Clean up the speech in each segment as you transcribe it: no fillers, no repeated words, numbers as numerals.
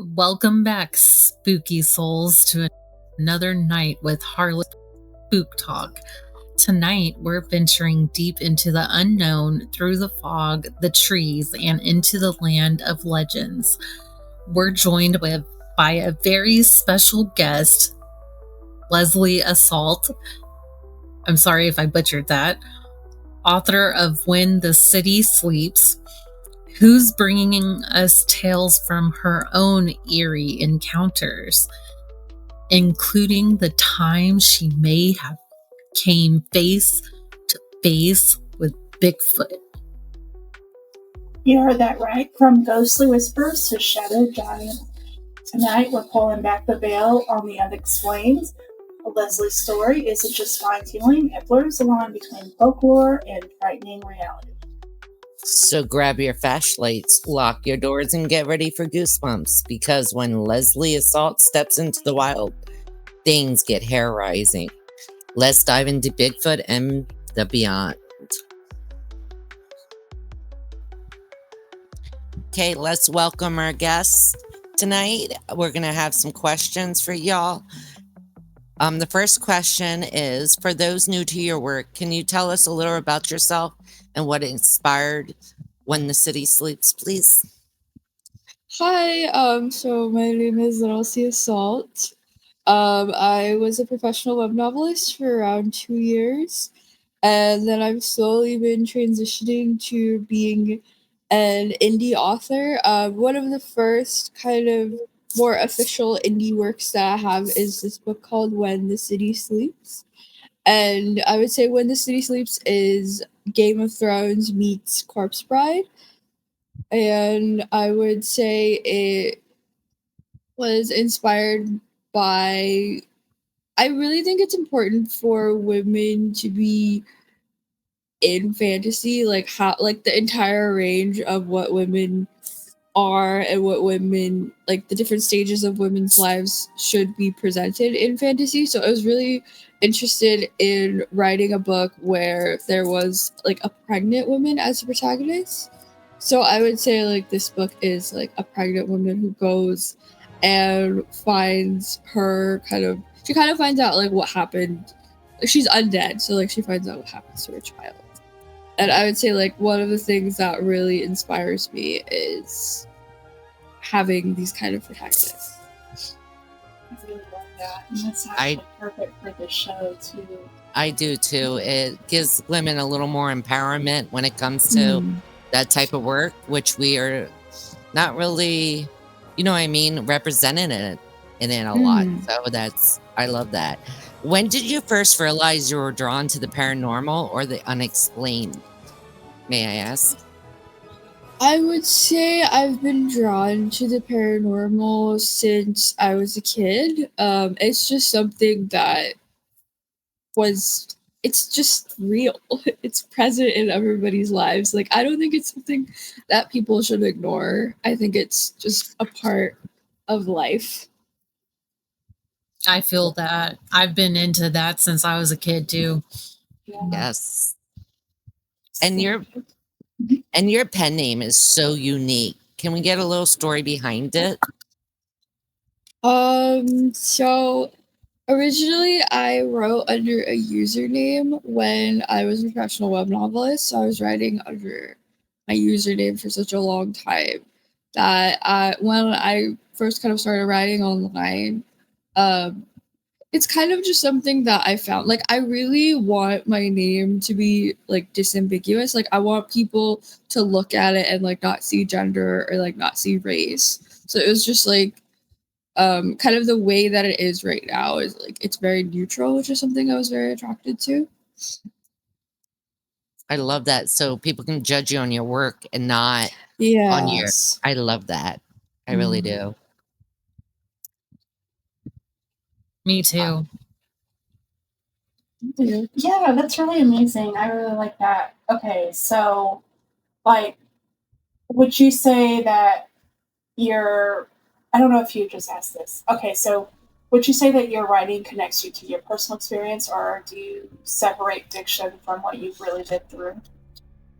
Welcome back, spooky souls, to another night with Harlots of Spooktalk. Tonight, we're venturing deep into the unknown, through the fog, the trees, and into the land of legends. We're joined by a very special guest, Lilse Asalt. I'm sorry if I butchered that. Author of When the City Sleeps, who's bringing us tales from her own eerie encounters, including the time she may have came face to face with Bigfoot. You heard that right. From ghostly whispers to shadow giants. Tonight we're pulling back the veil on the unexplained. Leslie's story isn't just fine-tuning, it blurs the line between folklore and frightening reality. So grab your flashlights, lock your doors, and get ready for goosebumps, because when Lilse Asalt steps into the wild, things get hair-rising. Let's dive into Bigfoot and the beyond. Okay, let's welcome our guests tonight. We're going to have some questions for y'all. The first question is, for those new to your work, can you tell us a little about yourself and what inspired When the City Sleeps, please? Hi, so my name is Lilse Asalt. I was a professional web novelist for around 2 years, and then I've slowly been transitioning to being an indie author. One of the first kind of more official indie works that I have is this book called When the City Sleeps. And I would say When the City Sleeps is Game of Thrones meets Corpse Bride. And I would say it was inspired by, I really think it's important for women to be in fantasy, like how, like the entire range of what women are and what women, like the different stages of women's lives should be presented in fantasy. So I was really interested in writing a book where there was like a pregnant woman as a protagonist. So I would say like this book is like a pregnant woman who goes and finds her she kind of finds out like what happened. She's undead, so like she finds out what happens to her child. And I would say like one of the things that really inspires me is having these kind of protagonists. I really love that. And that's actually perfect for this show too. I do too. It gives women a little more empowerment when it comes to that type of work, which we are not really, represented in it a lot. So I love that. When did you first realize you were drawn to the paranormal or the unexplained? May I ask? I would say I've been drawn to the paranormal since I was a kid. It's just something that it's just real. It's present in everybody's lives. Like, I don't think it's something that people should ignore. I think it's just a part of life. I feel that. I've been into that since I was a kid too. Yes. And your pen name is so unique. Can we get a little story behind it? So originally I wrote under a username when I was a professional web novelist. So I was writing under my username for such a long time that when I first kind of started writing online, it's kind of just something that I found. Like, I really want my name to be like disambiguous. Like, I want people to look at it and like not see gender or like not see race. So it was just like kind of the way that it is right now is like it's very neutral, which is something I was very attracted to. I love that. So people can judge you on your work and not on your. I love that. I really do. Me too. Yeah, that's really amazing. I really like that. Okay, so like, would you say that I don't know if you just asked this. Okay, so would you say that your writing connects you to your personal experience, or do you separate fiction from what you've really been through?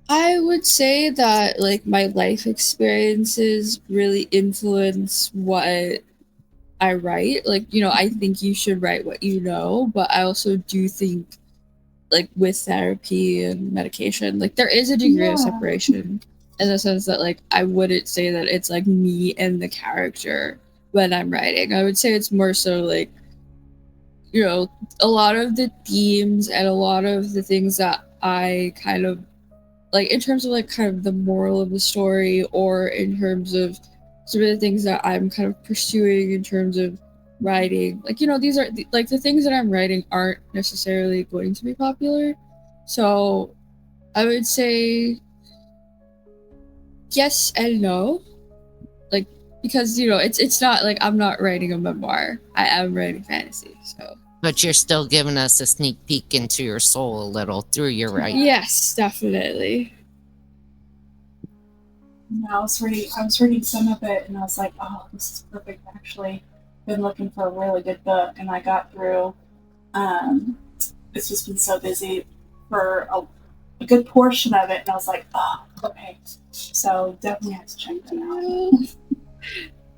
I would say that like my life experiences really influence what I write. Like, you know, I think you should write what you know, but I also do think like with therapy and medication, like there is a degree of separation in the sense that like I wouldn't say that it's like me and the character when I'm writing. I would say it's more so like, you know, a lot of the themes and a lot of the things that I kind of like in terms of like kind of the moral of the story, or in terms of some of the things that I'm kind of pursuing in terms of writing. Like, you know, these are like the things that I'm writing aren't necessarily going to be popular. So I would say yes and no. Like, because, you know, it's not like I'm not writing a memoir. I am writing fantasy. So But you're still giving us a sneak peek into your soul a little through your writing. yes, definitely. I was reading some of it, and I was like, oh, this is perfect. Actually, been looking for a really good book, and I got through. It's just been so busy for a good portion of it, and I was like, oh, okay. So definitely have to check that out.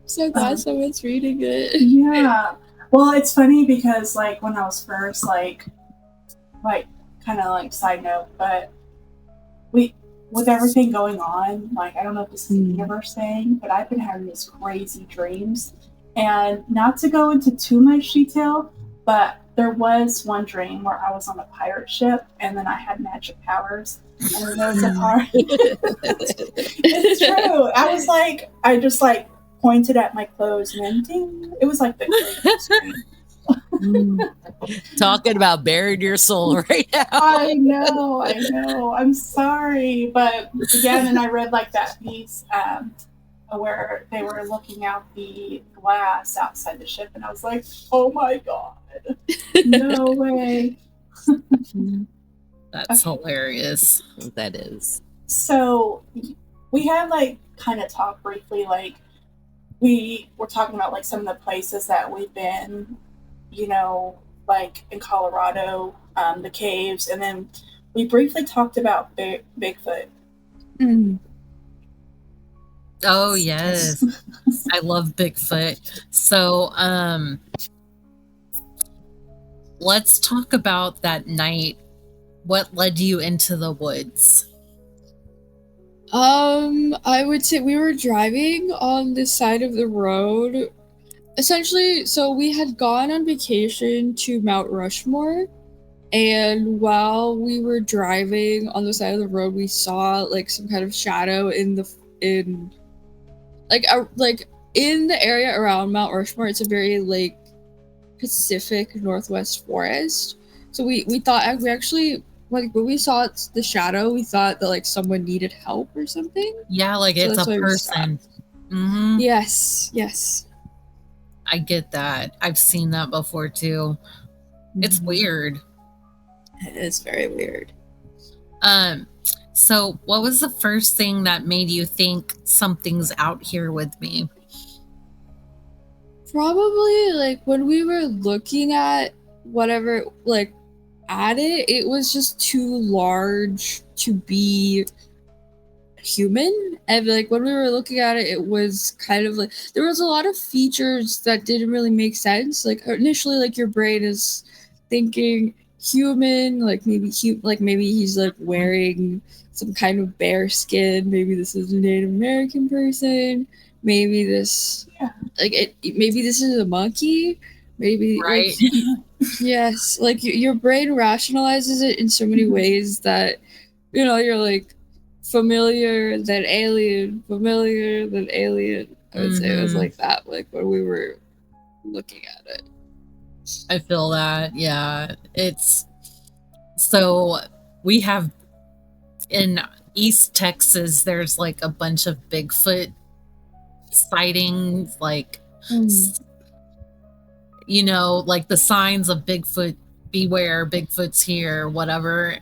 So glad someone's reading it. Yeah. Well, it's funny because like when I was first like kind of like side note, but with everything going on, like I don't know if this is a universe thing, but I've been having these crazy dreams. And not to go into too much detail, but there was one dream where I was on a pirate ship and then I had magic powers. And there was a part. It's true. I was like, I just like pointed at my clothes and then ding. It was like the craziest dream. Talking about buried your soul right now. I know. I'm sorry, but again, and I read like that piece where they were looking out the glass outside the ship, and I was like, "Oh my god, no way!" That's hilarious. That is. So we had like kind of talked briefly, like we were talking about like some of the places that we've been, you know, like in Colorado, the caves, and then we briefly talked about Bigfoot. Oh yes. I love Bigfoot. So let's talk about that night. What led you into the woods? I would say we were driving on the side of the road. Essentially, so we had gone on vacation to Mount Rushmore, and while we were driving on the side of the road, we saw like some kind of shadow in the area around Mount Rushmore. It's a very like Pacific Northwest forest. So we thought we actually like when we saw the shadow, we thought that like someone needed help or something. Yeah, like So it's that's a why we person. stopped. Yes. I get that. I've seen that before too. It's weird. It is very weird. So what was the first thing that made you think something's out here with me? Probably like when we were looking at whatever like at it, it was just too large to be human. And like when we were looking at it, it was kind of like there was a lot of features that didn't really make sense. Like initially, like your brain is thinking human, like maybe he's like wearing some kind of bear skin. Maybe this is a Native American person. Maybe this maybe this is a monkey. Maybe Right. like yes, like your brain rationalizes it in so many ways that you know you're like familiar then alien. I would say it was like that, like when we were looking at it. I feel that. Yeah. It's so we have in East Texas, there's like a bunch of Bigfoot sightings, like you know, like the signs of Bigfoot, beware, Bigfoot's here, whatever.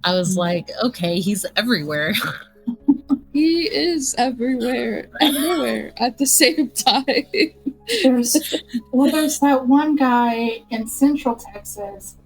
I was like, okay, he's everywhere. He is everywhere and nowhere at the same time. There's that one guy in Central Texas,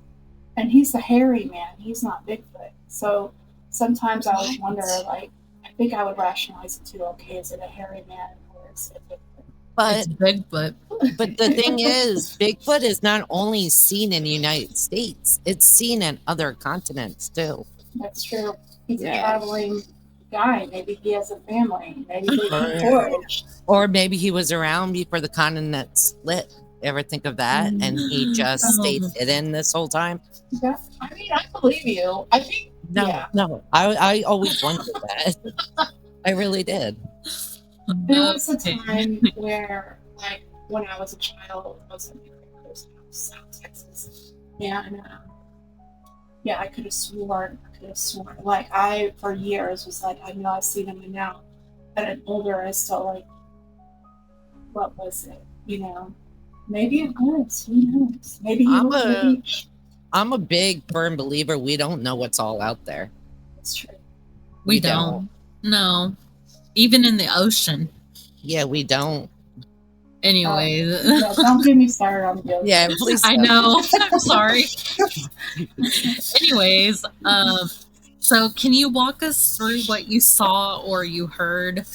and he's the hairy man. He's not Bigfoot. So sometimes I would wonder, like, I think I would rationalize it too. Okay, is it a hairy man or is it Bigfoot? But It's Bigfoot. but the thing is, Bigfoot is not only seen in the United States; it's seen in other continents too. That's true. He's a Yeah. traveling guy. Maybe he has a family. Maybe they can forage. Or maybe he was around before the continent split. Ever think of that? And he just stayed hidden this whole time. Yeah, I mean, I believe you. I think No, yeah. no. I always wondered that. I really did. There was a time where, like, when I was a child, I was in my grandmother's house, South Texas, and yeah, I could have sworn. Like, I for years was like, I know I've seen him, and now at an older, I still like, what was it? You know, maybe it was. Who knows? Maybe he was on the beach. I'm a big firm believer we don't know what's all out there. That's true. We don't. No. Even in the ocean. Yeah, we don't. Anyway. Yeah, don't get me started on the ocean. Yeah, please. I know. I'm sorry. Anyways, so can you walk us through what you saw or you heard?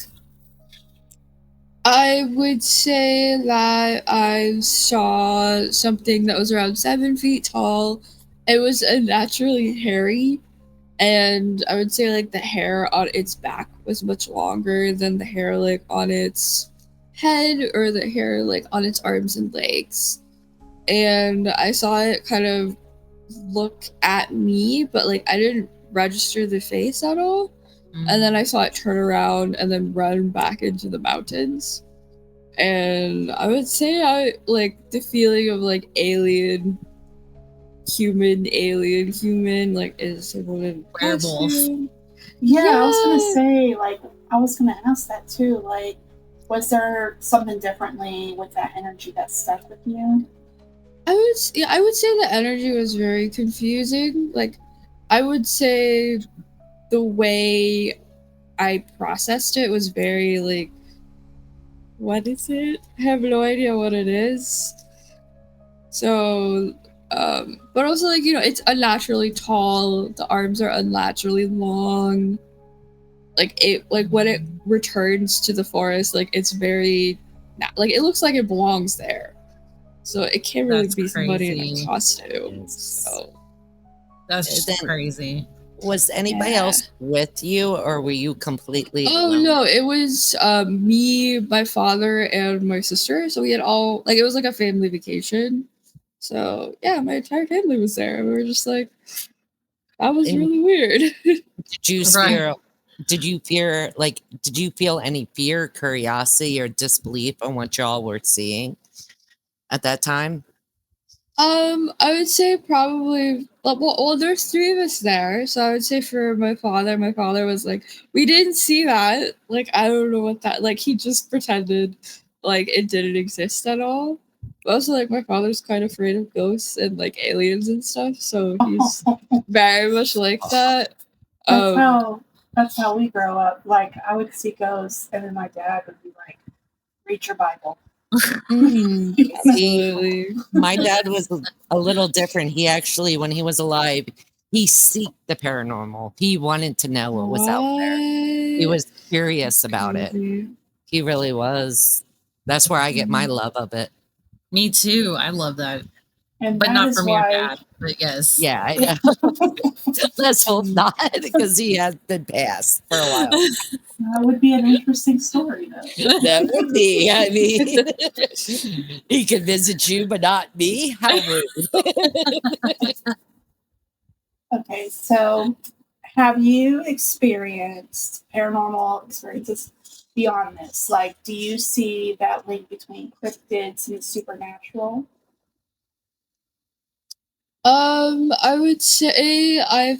I would say that I saw something that was around 7 feet tall. It was unnaturally hairy, and I would say like the hair on its back was much longer than the hair like on its head or the hair like on its arms and legs. And I saw it kind of look at me, but like I didn't register the face at all. And then I saw it turn around and then run back into the mountains. And I would say I like the feeling of like alien, human, like is a woman Werewolf. Yeah, I was gonna say, like, I was gonna ask that too. Like, was there something differently with that energy that stuck with you? I would say the energy was very confusing. Like, I would say the way I processed it was very like, what is it? I have no idea what it is. So, but also like, you know, it's unnaturally tall. The arms are unnaturally long. Like when it returns to the forest, like it's very, like it looks like it belongs there. So it can't really be somebody in a costume. So that's just crazy. Was anybody else with you, or were you completely alone? No, it was me, my father, and my sister. So we had all like it was like a family vacation. So yeah, my entire family was there. We were just like, that was really weird. Did you feel any fear, curiosity, or disbelief on what y'all were seeing at that time? I would say probably well, there's 3 of us there, so I would say for my father was like, we didn't see that. Like, I don't know what that, like, he just pretended like it didn't exist at all. But also, like, my father's kind of afraid of ghosts and like aliens and stuff, so he's very much like that. That's how we grow up. Like, I would see ghosts, and then my dad would be like, read your Bible. See, my dad was a little different. He actually, when he was alive, he seeked the paranormal. He wanted to know what was out there. He was curious about it. He really was. That's where I get my love of it. Me too. I love that. And but that not is from why... your dad. But yes. Yeah, I know. Let's hope not, because he has been passed for a while. That would be an interesting story, though. That would be. I mean, he could visit you, but not me. How rude. Okay, so have you experienced paranormal experiences beyond this? Like, do you see that link between cryptids and the supernatural? I would say I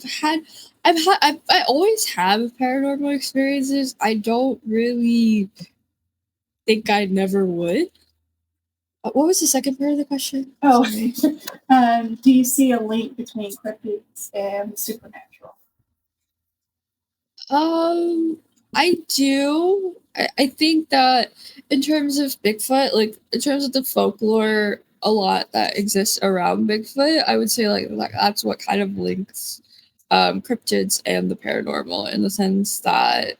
always have paranormal experiences. I don't really think I never would. What was the second part of the question? Oh, do you see a link between cryptids and the supernatural? I do. I think that in terms of Bigfoot, like in terms of the folklore, a lot that exists around Bigfoot, I would say like that's what kind of links cryptids and the paranormal, in the sense that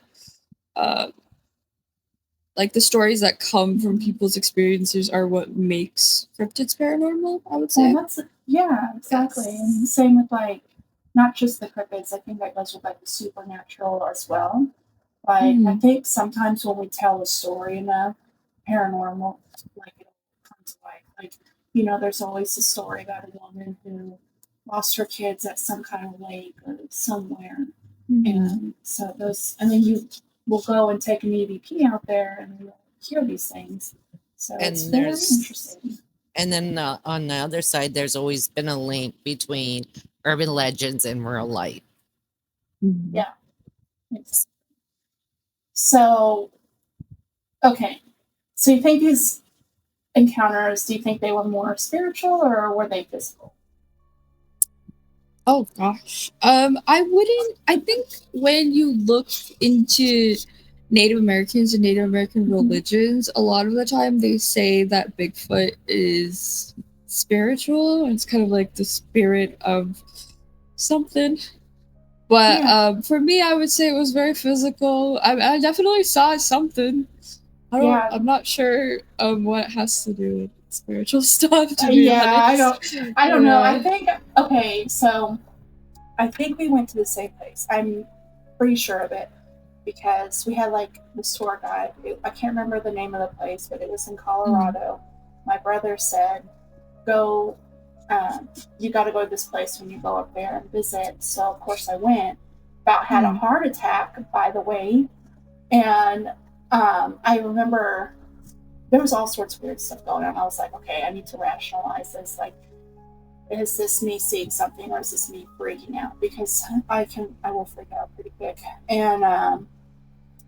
like the stories that come from people's experiences are what makes cryptids paranormal, I would say. Well, yeah, exactly. Yes. And same with like not just the cryptids. I think that goes with like the supernatural as well. Like I think sometimes when we tell a story enough, paranormal, like it'll come to life. Like, you know, there's always a story about a woman who lost her kids at some kind of lake or somewhere. And so those, and then you will go and take an EVP out there and you'll hear these things. So it's very interesting. And then on the other side, there's always been a link between urban legends and real life. Yeah. So, okay. So you think these encounters, do you think they were more spiritual or were they physical? Oh gosh. I think when you look into Native Americans and Native American religions, a lot of the time they say that Bigfoot is spiritual. It's kind of like the spirit of something. But for me, I would say it was very physical. I definitely saw something. I'm not sure what it has to do with spiritual stuff. To be honest. I don't know. I think so I think we went to the same place. I'm pretty sure of it because we had like this tour guide. I can't remember the name of the place, but it was in Colorado. My brother said, "Go, you got to go to this place when you go up there and visit." So of course I went. About had a heart attack, by the way, and I remember there was all sorts of weird stuff going on. I was like, okay, I need to rationalize this. Like, is this me seeing something or is this me freaking out? Because I will freak out pretty quick. And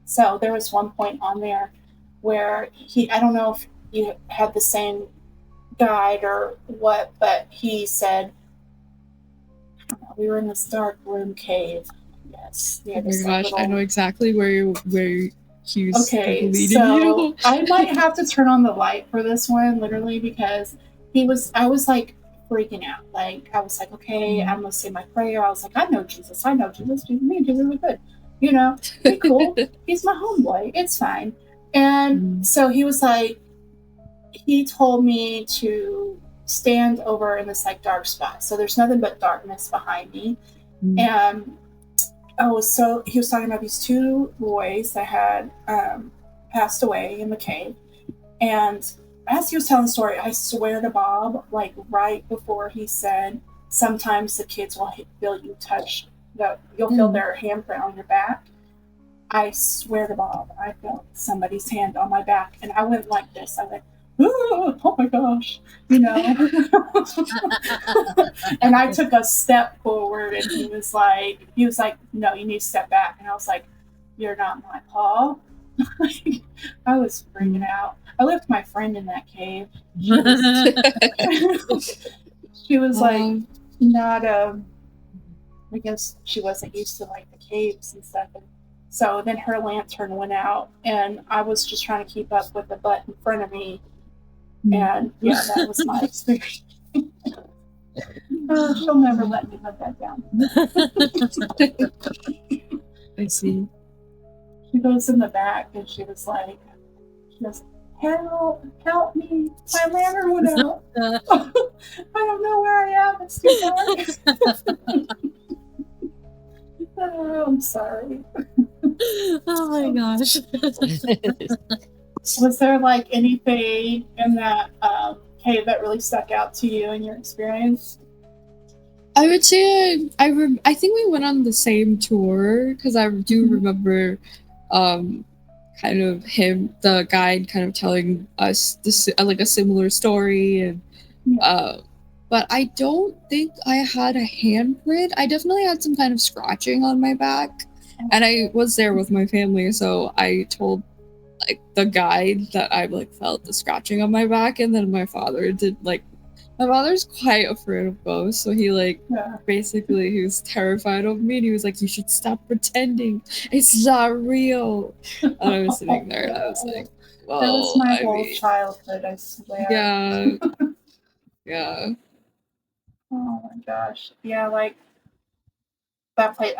so there was one point on there where I don't know if you had the same guide or what, but he said, we were in this dark room cave. Yes. Oh my gosh, I know exactly where he's leading you. I might have to turn on the light for this one, literally, because I was like freaking out. Like, I was like, okay, I'm going to say my prayer. I was like, I know Jesus. Me and Jesus are good. You know, be cool. He's my homeboy. It's fine. And so he was like, he told me to stand over in this like dark spot. So there's nothing but darkness behind me. And so he was talking about these two boys that had passed away in the cave. And as he was telling the story, I swear to Bob, like right before he said, sometimes the kids will feel you touch, you'll feel their handprint on your back. I swear to Bob, I felt somebody's hand on my back. And I went like this. I went, oh my gosh, you know. And I took a step forward and he was like, no, you need to step back. And I was like, you're not my paw. I was freaking out. I left my friend in that cave. She was like not I guess she wasn't used to like the caves and stuff. And so then her lantern went out and I was just trying to keep up with the butt in front of me. And yeah, that was my experience. She'll never let me live that down. I see. She goes in the back and she goes, help me. My lantern went out. I don't know where I am. It's too dark. Oh, I'm sorry. Oh my gosh. Was there like anything in that cave that really stuck out to you in your experience? I would say I think we went on the same tour because I do remember kind of the guide kind of telling us this like a similar story, and but I don't think I had a handprint. I definitely had some kind of scratching on my back, and I was there with my family, so I told like the guide that I like felt the scratching on my back, and then my father did like. My father's quite afraid of ghosts, so he basically he was terrified of me, and he was like, "You should stop pretending. It's not real." And I was sitting there, and I was like, "Well, that was my whole childhood, I swear." Yeah, yeah. Oh my gosh, yeah. Like that place,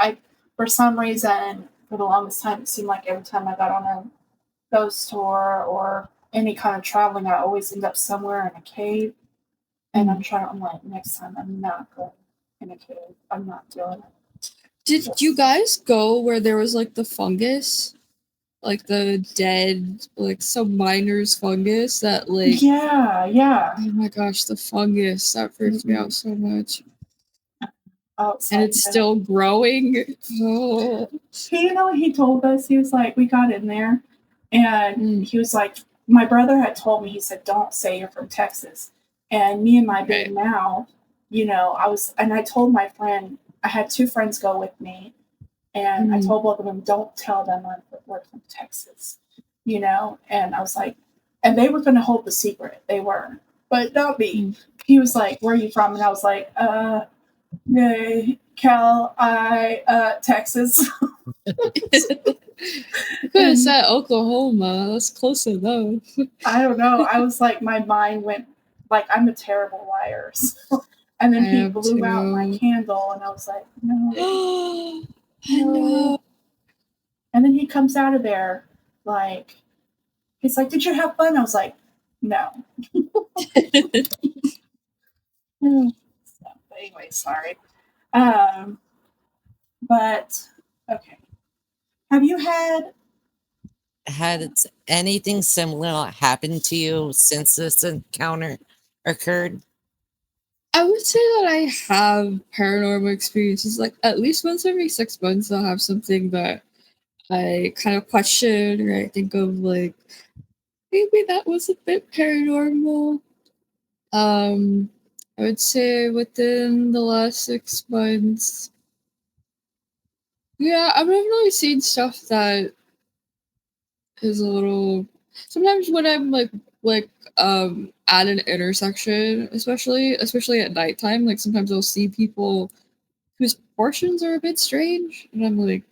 for some reason, for the longest time, it seemed like every time I got on a ghost tour or any kind of traveling, I always end up somewhere in a cave. And I'm like, next time I'm not going in a cave. I'm not doing it. Did you guys go where there was like the fungus? Like the dead, like some miner's fungus that like. Yeah. Oh my gosh, the fungus. That freaks me out so much. Outside and it's still growing. Oh. You know, he told us, he was like, we got in there and he was like, my brother had told me, he said, don't say you're from Texas. And me and my big mouth, you know, I told my friend, I had 2 friends go with me, and I told both of them, don't tell them we're from Texas, you know? And I was like, and they were going to hold the secret. They were, but not me. He was like, where are you from? And I was like, Texas. Could have said Oklahoma. That's close enough. I don't know. I was like, my mind went like, I'm a terrible liar. So, and then he blew out my candle, and I was like, no. No. And then he comes out of there like, he's like, did you have fun? I was like, no. So, but anyway, sorry. But okay. Have you had anything similar happen to you since this encounter occurred? I would say that I have paranormal experiences. Like at least once every 6 months, I'll have something that I kind of question, or I think of like maybe that was a bit paranormal. I would say within the last 6 months. Yeah, I've definitely seen stuff that is a little. Sometimes when I'm like at an intersection, especially at nighttime, like sometimes I'll see people whose proportions are a bit strange, and I'm like,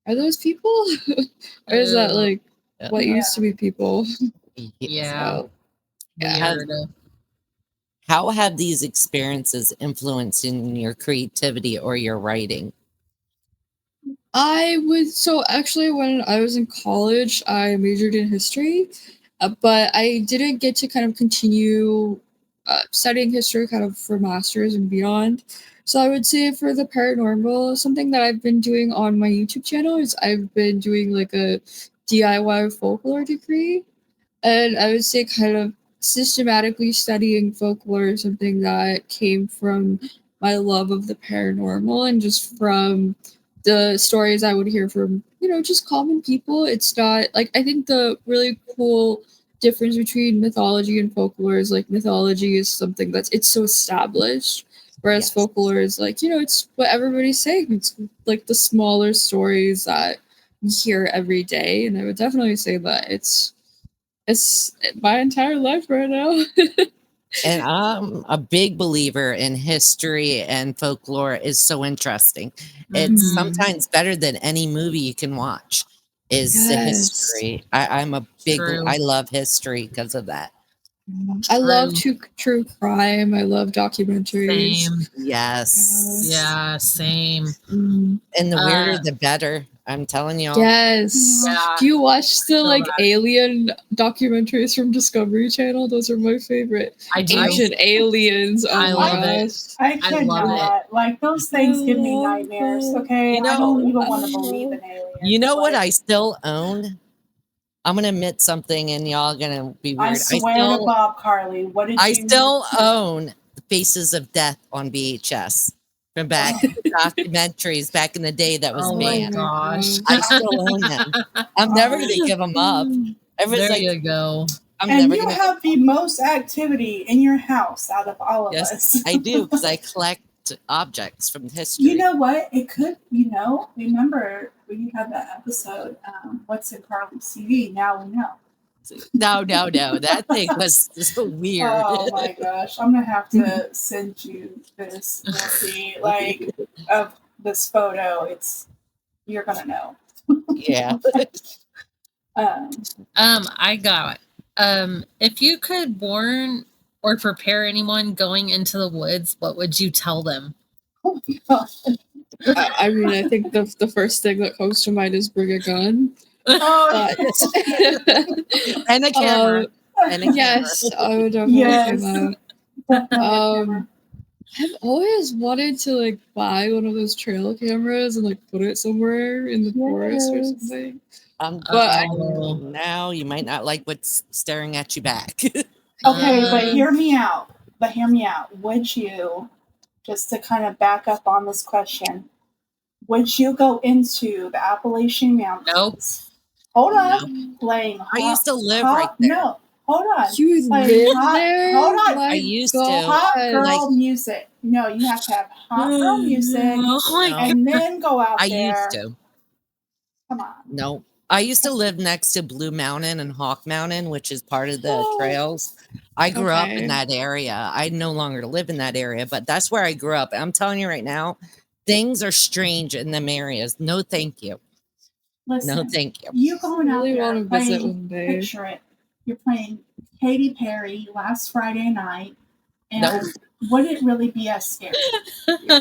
are those people? Or is that like what used to be people? Yeah. So, yeah. How have these experiences influenced in your creativity or your writing? So actually when I was in college, I majored in history, but I didn't get to kind of continue studying history kind of for masters and beyond. So I would say for the paranormal, something that I've been doing on my YouTube channel is I've been doing like a DIY folklore degree. And I would say kind of systematically studying folklore is something that came from my love of the paranormal and just from the stories I would hear from, just common people. It's not like, I think the really cool difference between mythology and folklore is like mythology is something it's so established, whereas folklore is like, it's what everybody's saying. It's like the smaller stories that you hear every day. And I would definitely say that it's my entire life right now. And I'm a big believer in history, and folklore is so interesting. It's sometimes better than any movie you can watch is the history. I'm a big, I love history because of that. I love true crime. I love documentaries. Same. Yes. Yeah, same. And the weirder, the better. I'm telling y'all. Yes. Yeah. Do you watch the alien documentaries from Discovery Channel? Those are my favorite. I do. Ancient aliens. Oh I love it. I cannot. Like those things give me nightmares. Okay, I don't even want to believe in aliens. You know what I still own? I'm gonna admit something, and y'all are gonna be weird. I swear to Bob, Karli, what did you? I still own The Faces of Death on VHS from back documentaries back in the day that was made. Oh my gosh! I still own them. I'm never gonna give them up. There you go. And you have the most activity in your house out of all of us. Yes, I do, because I collect objects from history. You know what? It could, remember when you had that episode, What's in Karli's CD? Now we know. No. That thing was so weird. Oh my gosh. I'm going to have to send you this. You'll see, of this photo. You're going to know. Yeah. I got if you could warn or prepare anyone going into the woods, what would you tell them? Oh my gosh. I mean, I think the first thing that comes to mind is bring a gun. Oh, And a camera. And a yes, camera. I would definitely Yes. say that. definitely a camera. I've always wanted to like buy one of those trail cameras and like put it somewhere in the forest or Yes. something. But Uh-oh. now you might not like what's staring at you back. Okay, but Um, hear me out. Would you, just to kind of back up on this question, would you go into the Appalachian Mountains? Nope. Hold on. Playing I used to live hot, right there. No, hold on. You Playing live hot, there? Hold on. My I used to. Hot girl like- music. No, you have to have hot girl music Oh my No. and then go out I there. used to. Come on. No. I used to live next to Blue Mountain and Hawk Mountain, which is part of the trails. I grew up Okay. in that area. I no longer live in that area, but that's where I grew up. I'm telling you right now, things are strange in them areas. No, thank you. Listen, No, thank you. you going I out really there want to visit playing, one day. picture it. You're playing Katy Perry last Friday night, and Nope. would it really be as scary?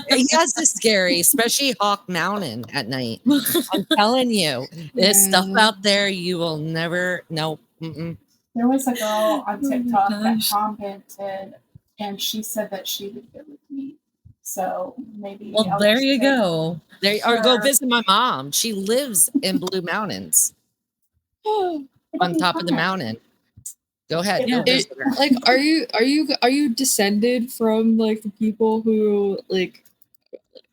Yes, it's scary, especially Hawk Mountain at night. I'm telling you, there's stuff Yeah. out there you will never. Nope. Mm-mm. There was a girl on Oh my TikTok that gosh. commented, and she said that she would go with me. So maybe. Well, I'll there just you say- go. There, or go Sure. visit my mom. She lives in Blue Mountains It'll on be top of the fun. mountain. Go ahead, Yeah. go visit her. Like, are you descended from like the people who like,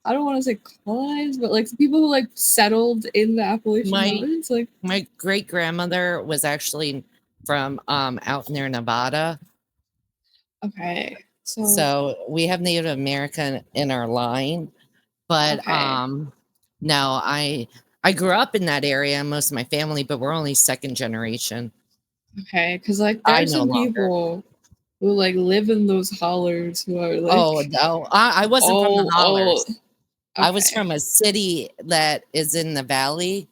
I don't want to say colonized, but like the people who like settled in the Appalachian My- Mountains? Like, My great grandmother was actually from out near Nevada. okay, So we have Native American in our line, but Okay. no, I grew up in that area, most of my family, but we're only second generation. okay, because like I there's no some longer. people who like live in those hollers who are like, Oh no, I wasn't from the hollers. I was okay, from a city that is in the valley,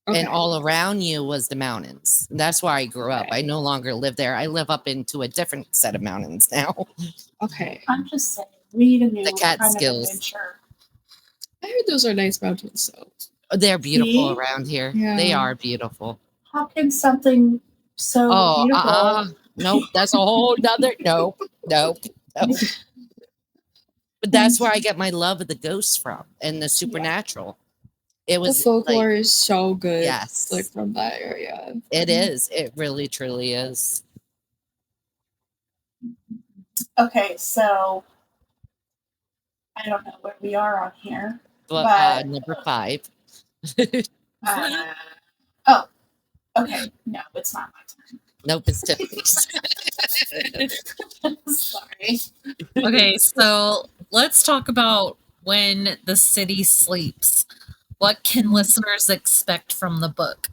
and okay. all around you was the mountains. That's why I grew up. Okay. I no longer live there. I live up into a different set of mountains now. Okay. I'm just saying, we need a new The kind Catskills. of adventure. I heard those are nice mountains, so They're beautiful See? around here. They Yeah. are beautiful. How can something so Oh, beautiful? nope. That's a whole nother. Nope. But that's where I get my love of the ghosts from and the supernatural. It the was folklore like, is so good. yes, Like from that area. it is. It really, truly is. Okay, so I don't know where we are on here. But number 5. Oh, okay. No, it's not my turn. Nope, it's Tiffany's. Sorry. Okay, so let's talk about when the city sleeps. What can listeners expect from the book?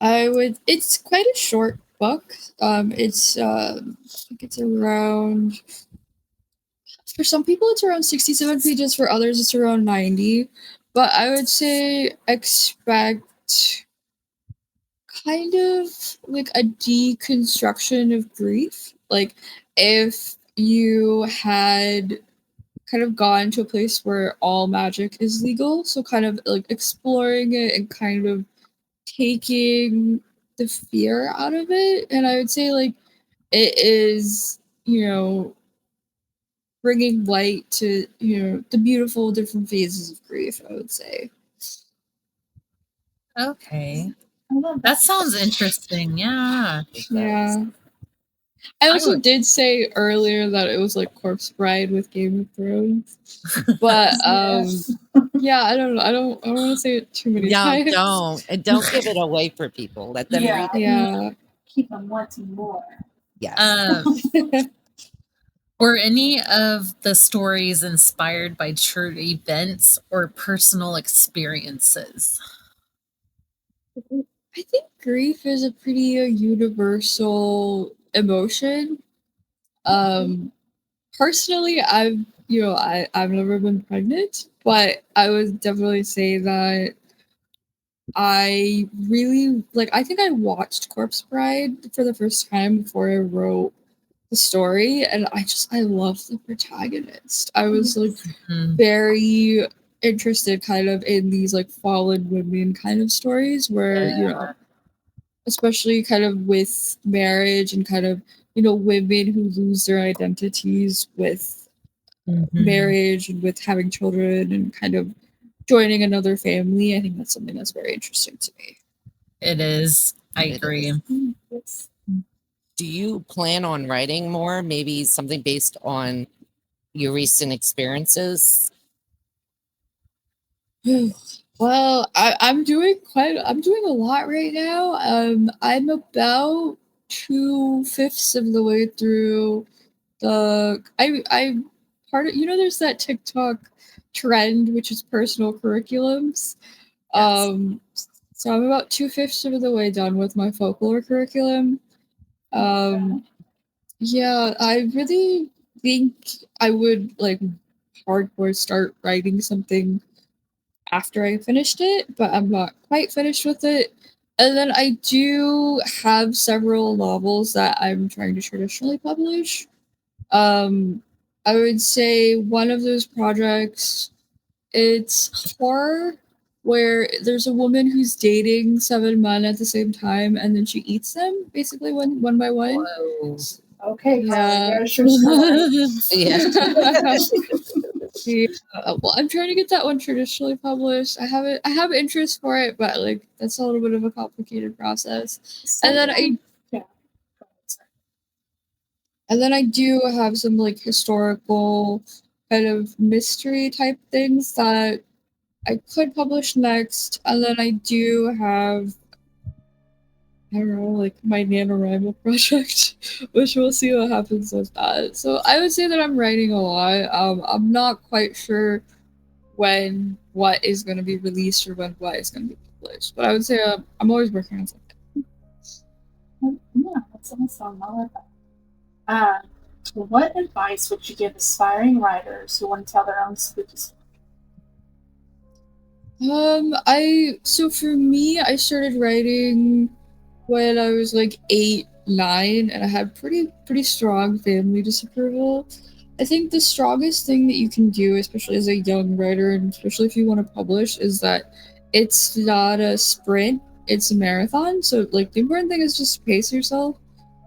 It's quite a short book. It's I think it's around, for some people it's around 67 pages, for others it's around 90. But I would say expect kind of like a deconstruction of grief. Like if you had kind of gone to a place where all magic is legal, so kind of like exploring it and kind of taking the fear out of it. And I would say like it is, bringing light to, the beautiful different phases of grief, I would say. Okay. I love That sounds interesting. Yeah. Yeah. I also would- did say earlier that it was like Corpse Bride with Game of Thrones. But Yes. yeah, I don't know. I don't want to say it too many No, times. don't. And don't give it away for people. Let them Yeah. read it. Yeah. Keep them wanting more. Yes. Were any of the stories inspired by true events or personal experiences? I think grief is a pretty universal emotion. Personally, I've never been pregnant, but I would definitely say that I really I think I watched Corpse Bride for the first time before I wrote the story, and I love the protagonist. I was like Mhm. very interested kind of in these like fallen women kind of stories where, you know, especially kind of with marriage and kind of, you know, women who lose their identities with Mhm. marriage and with having children and kind of joining another family. I think that's something that's very interesting to me. It is. I It agree. is. Yes. Do you plan on writing more? Maybe something based on your recent experiences? Well, I'm doing a lot right now. I'm about 2/5 of the way through I part of, you know, there's that TikTok trend which is personal curriculums. Yes. So I'm about 2/5 of the way done with my folklore curriculum. Yeah, I really think I would like hardcore start writing something after I finished it, but I'm not quite finished with it. And then I do have several novels that I'm trying to traditionally publish. Um, I would say one of those projects, it's horror, where there's a woman who's dating 7 men at the same time, and then she eats them basically one by one. Whoa. Okay, Karli, Yeah. there's your story. Yeah. Yeah, well, I'm trying to get that one traditionally published. I have interest for it, but like that's a little bit of a complicated process. And then I do have some like historical kind of mystery type things that I could publish next. And then I do have, I don't know, like my NaNoWriMo project, which we'll see what happens with that. So I would say that I'm writing a lot. I'm not quite sure when what is going to be released or when what is going to be published, but I would say I'm always working on something. Yeah, that's awesome. I love that. What advice would you give aspiring writers who want to tell their own spooky story? So for me, I started writing when I was like 8, 9, and I had pretty strong family disapproval. I think the strongest thing that you can do, especially as a young writer, and especially if you want to publish, is that it's not a sprint, it's a marathon. So like the important thing is just pace yourself.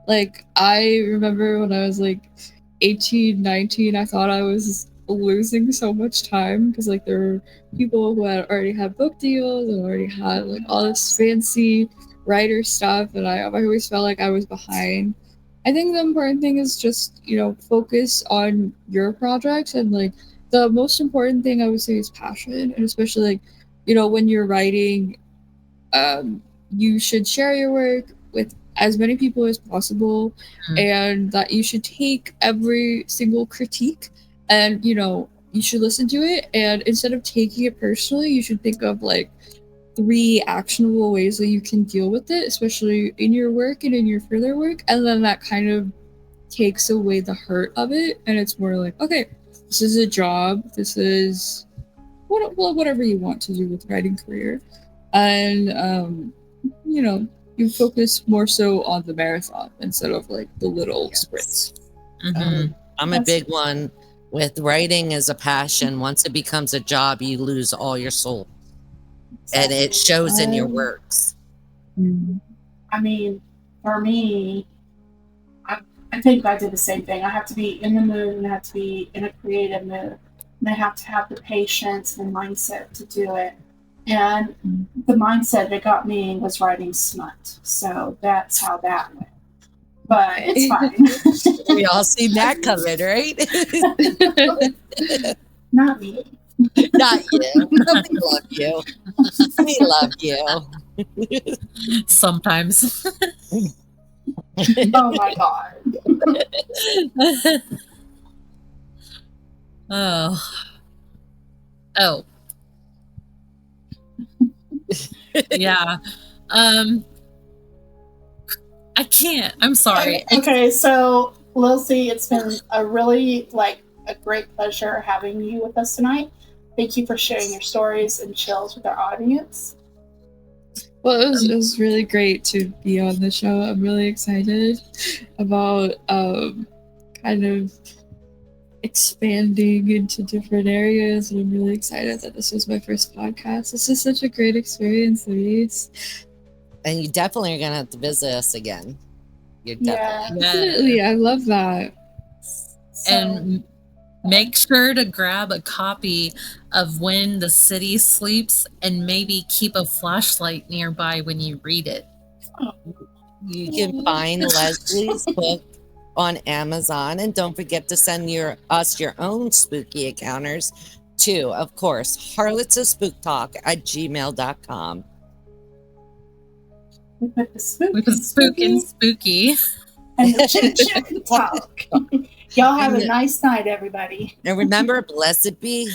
Like I remember when I was like 18, 19, I thought I was losing so much time because like there were people who had already had book deals and already had like all this fancy writer stuff, and I always felt like I was behind. I think the important thing is just, you know, focus on your projects, and like the most important thing I would say is passion, and especially like, you know, when you're writing, you should share your work with as many people as possible, and that you should take every single critique and, you know, you should listen to it, and instead of taking it personally, you should think of like 3 actionable ways that you can deal with it, especially in your work and in your further work, and then that kind of takes away the hurt of it, and it's more like, okay, this is a job, this is whatever you want to do with writing career, and you know, you focus more so on the marathon instead of like the little sprints. I'm a big one with writing as a passion. Once it becomes a job, you lose all your soul, and it shows in your works. I mean, for me, I think I did the same thing. I have to be in the mood and I have to be in a creative mood. And I have to have the patience and mindset to do it. And the mindset that got me was writing smut. So that's how that went. But it's fine. We all seen that coming, right? Not me. Not you. We love you. We love you. Sometimes. Oh my god. Oh. Yeah. I can't. I'm sorry. Okay, so Lilse, it's been a really a great pleasure having you with us tonight. Thank you for sharing your stories and chills with our audience. Well, it was really great to be on the show. I'm really excited about kind of expanding into different areas, and I'm really excited that this was my first podcast. This is such a great experience, Louise. And you definitely are gonna have to visit us again. You're Yeah. Definitely, I love that. And make sure to grab a copy of When the City Sleeps and maybe keep a flashlight nearby when you read it. You can find Leslie's book on Amazon, and don't forget to send us your own spooky encounters to, of course, harlotsofspooktalk@gmail.com. We put the spook, We put spook and spooky. and the chit talk. Y'all have a nice night, everybody. And remember, blessed be